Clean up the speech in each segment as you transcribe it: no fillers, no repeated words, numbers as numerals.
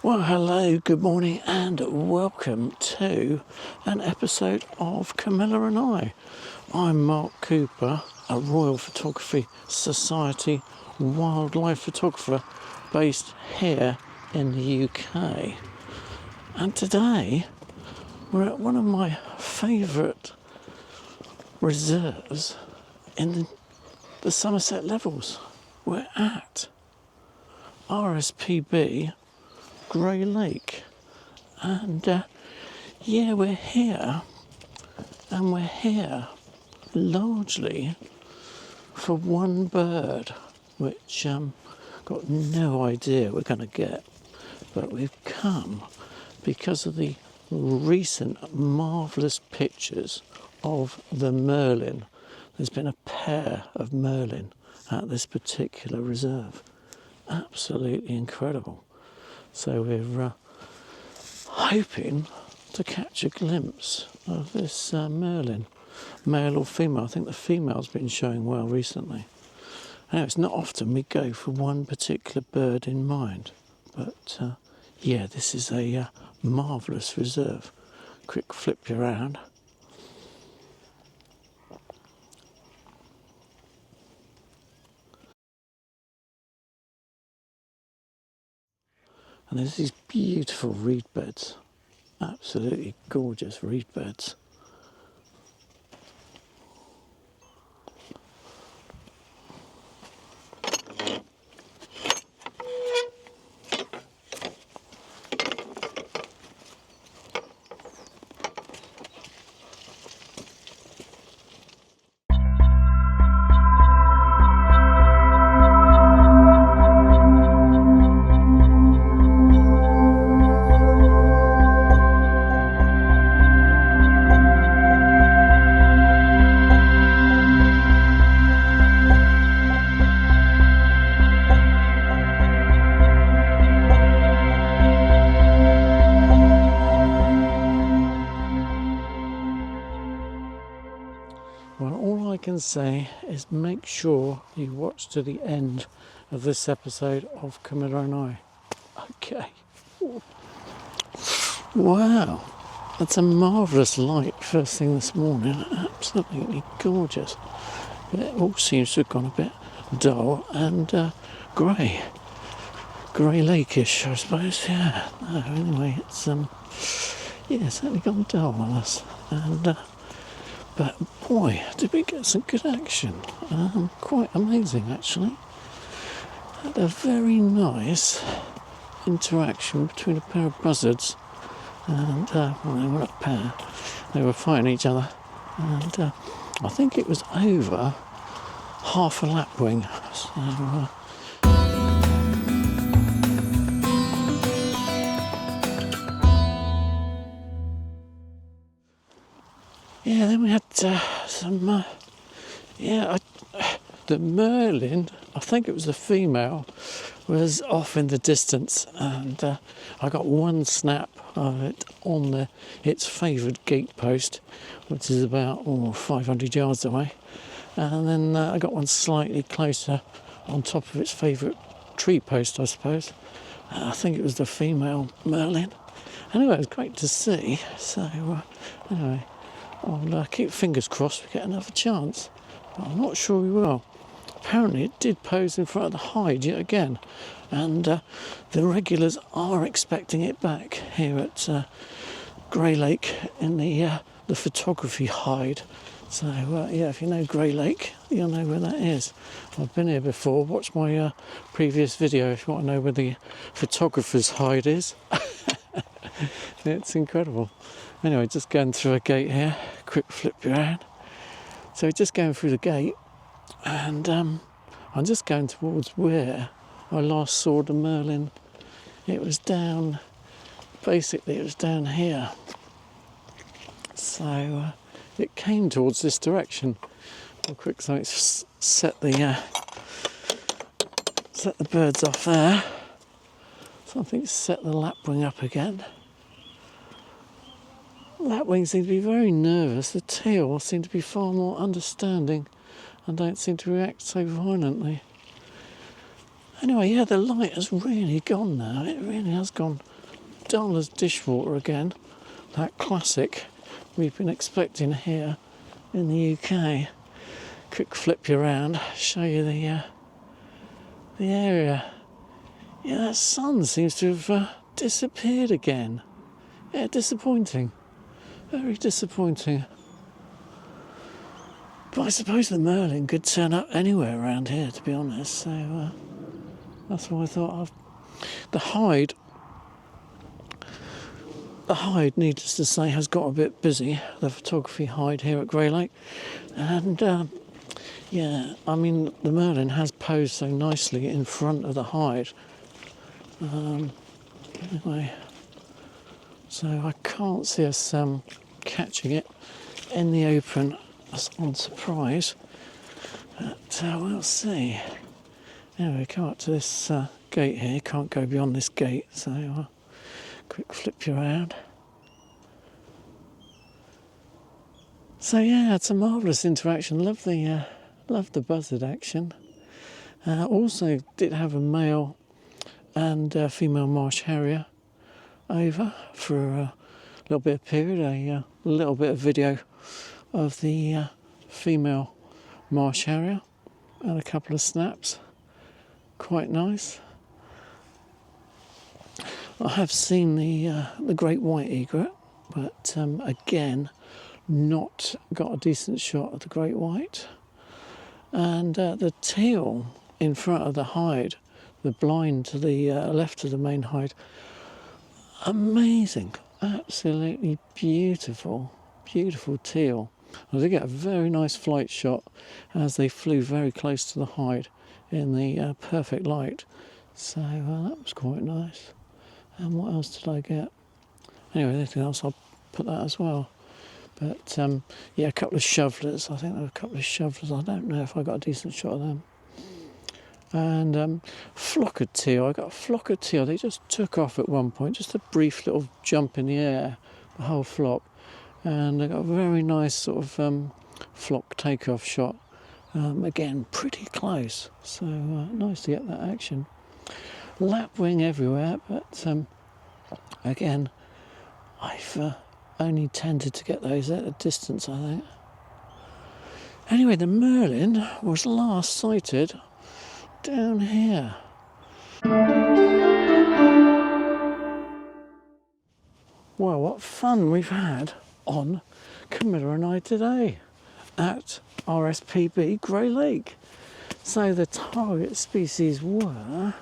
Well, hello, good morning, and welcome to an episode of Camilla and I. I'm Mark Cooper, a Royal Photography Society wildlife photographer based here in the UK. And today we're at one of my favourite reserves in the Somerset Levels. We're at RSPB Greylake, and we're here, and we're here largely for one bird, which got no idea we're going to get, but we've come because of the recent marvellous pictures of the Merlin. There's been a pair of Merlin at this particular reserve. Absolutely incredible. So we're hoping to catch a glimpse of this Merlin, male or female. I think the female's been showing well recently. Now, it's not often we go for one particular bird in mind, but this is a marvellous reserve. Quick flip you around. And there's these beautiful reed beds, absolutely gorgeous reed beds. Well, all I can say is make sure you watch to the end of this episode of Camilla and I. Okay. Wow, that's a marvellous light first thing this morning. Absolutely gorgeous. But it all seems to have gone a bit dull and grey. Greylake-ish, I suppose. Yeah. No, anyway, it's certainly gone dull on us. And but boy, did we get some good action. Quite amazing, actually. Had a very nice interaction between a pair of buzzards and, they weren't a pair, they were fighting each other. And I think it was over half a lapwing. So, then we had some, the Merlin, I think it was the female, was off in the distance, and I got one snap of it on its favoured gate post, which is about 500 yards away, and then I got one slightly closer on top of its favourite tree post, I suppose. I think it was the female Merlin. Anyway, it was great to see, so anyway, I'll keep fingers crossed we get another chance, but I'm not sure we will. Apparently it did pose in front of the hide yet again, and the regulars are expecting it back here at Greylake in the photography hide. So if you know Greylake, you'll know where that is. I've been here before. Watch my previous video if you want to know where the photographer's hide is. It's incredible. Anyway, just going through a gate here, quick flip around. So just going through the gate, and I'm just going towards where I last saw the Merlin. It was down here. So it came towards this direction. Real quick, so it's set the birds off there. So I think set the lapwing up again. Lapwings seem to be very nervous. The teal seem to be far more understanding and don't seem to react so violently. Anyway, the light has really gone now. It really has gone dull as dishwater again. That classic we've been expecting here in the UK. Quick flip you around, show you the area. Yeah, that sun seems to have disappeared again. Yeah, disappointing. Very disappointing. But I suppose the Merlin could turn up anywhere around here, to be honest. So that's why I thought the hide, needless to say, has got a bit busy. The photography hide here at Greylake, and yeah, I mean the Merlin has posed so nicely in front of the hide. Anyway, so I can't see us catching it in the open on surprise, but we'll see. Anyway, come up to this gate here. Can't go beyond this gate, so quick flip you around. So yeah, it's a marvellous interaction. Love the buzzard action. Also did have a male and female marsh harrier over for a little bit of period, a little bit of video of the female marsh harrier and a couple of snaps. Quite nice. I have seen the great white egret, but again not got a decent shot of the great white. And the teal in front of the hide, the blind to the left of the main hide, amazing, absolutely beautiful teal. I did get a very nice flight shot as they flew very close to the hide in the perfect light, so that was quite nice. And what else did I get? Anyway, anything else, I'll put that as well. But yeah, a couple of shovelers. I think there were a couple of shovelers. I don't know if I got a decent shot of them. And flock of teal. I got a flock of teal. They just took off at one point, just a brief little jump in the air, the whole flock. And I got a very nice sort of flock takeoff shot. Again, pretty close. So nice to get that action. Lapwing everywhere, but again, I've only tended to get those at a distance, I think. Anyway, the Merlin was last sighted down here. Well, what fun we've had on Camilla and I today at RSPB Greylake. So the target species were,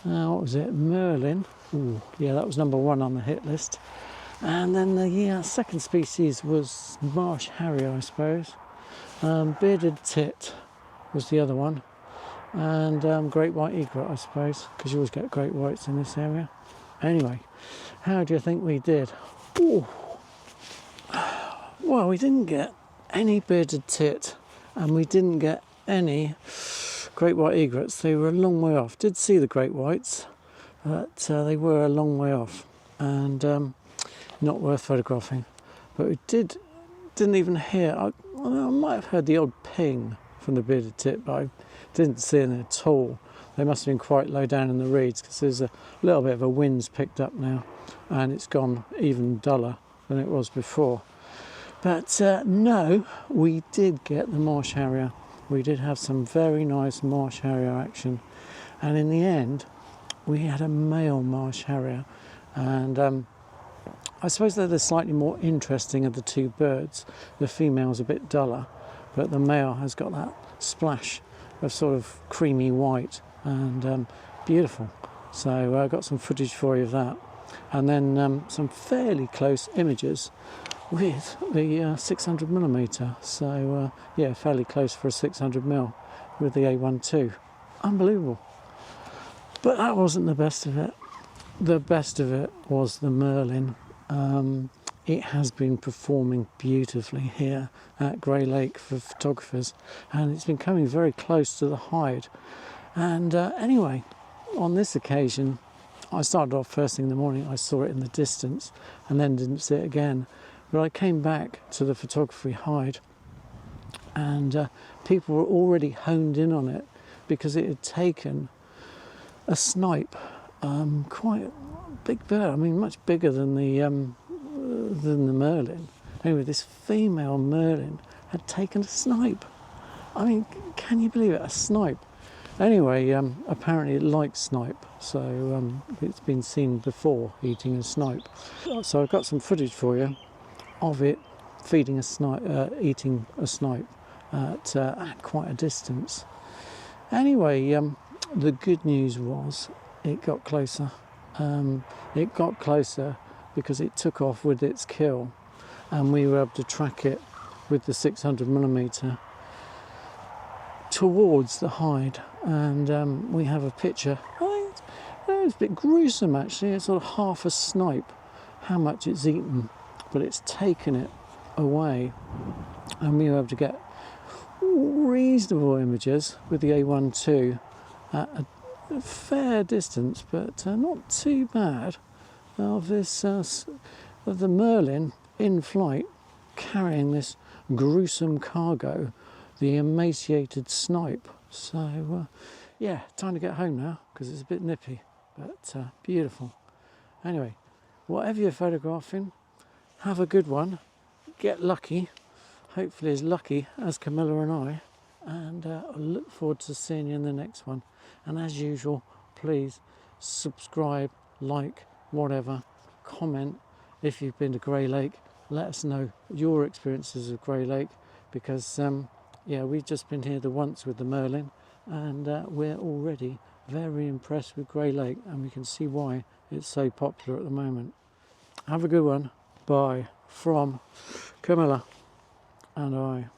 what was it, Merlin. Ooh, yeah, that was number 1 on the hit list. And then the second species was marsh harrier, I suppose. Bearded tit was the other one. And great white egret, I suppose, because you always get great whites in this area. Anyway, how do you think we did? Ooh. Well, we didn't get any bearded tit, and we didn't get any great white egrets. They were a long way off. Did see the great whites, but they were a long way off, and not worth photographing. But we didn't even hear. I might have heard the odd ping from the bearded tit, but I didn't see them at all. They must have been quite low down in the reeds, because there's a little bit of a wind's picked up now, and it's gone even duller than it was before. But no, we did get the marsh harrier. We did have some very nice marsh harrier action, and in the end we had a male marsh harrier, and I suppose they're the slightly more interesting of the two birds. The female's a bit duller, but the male has got that splash of sort of creamy white, and beautiful. So I got some footage for you of that, and then some fairly close images with the 600mm. So yeah, fairly close for a 600mm with the A12. Unbelievable. But that wasn't the best of it. The best of it was the Merlin. It has been performing beautifully here at Greylake for photographers, and it's been coming very close to the hide. And anyway, on this occasion, I started off first thing in the morning. I saw it in the distance and then didn't see it again. But I came back to the photography hide, and people were already honed in on it, because it had taken a snipe quite a big bird. I mean, much bigger than the merlin. Anyway, this female merlin had taken a snipe. I mean, can you believe it? A snipe. Anyway, apparently it likes snipe, so it's been seen before eating a snipe. So I've got some footage for you of it feeding a snipe, eating a snipe at quite a distance. Anyway, the good news was it got closer. It got closer because it took off with its kill, and we were able to track it with the 600mm towards the hide, and we have a picture. It's a bit gruesome actually. It's sort of half a snipe how much it's eaten, but it's taken it away, and we were able to get reasonable images with the A12 at a fair distance, but not too bad, of this of the merlin in flight carrying this gruesome cargo, the emaciated snipe. So yeah, time to get home now because it's a bit nippy, but beautiful. Anyway, whatever you're photographing, have a good one, get lucky, hopefully as lucky as Camilla and I, and I look forward to seeing you in the next one. And as usual, please subscribe, like, whatever, comment. If you've been to Greylake, let us know your experiences of Greylake, because yeah, we've just been here the once with the merlin, and we're already very impressed with Greylake, and we can see why it's so popular at the moment. Have a good one. Bye from Camilla and I.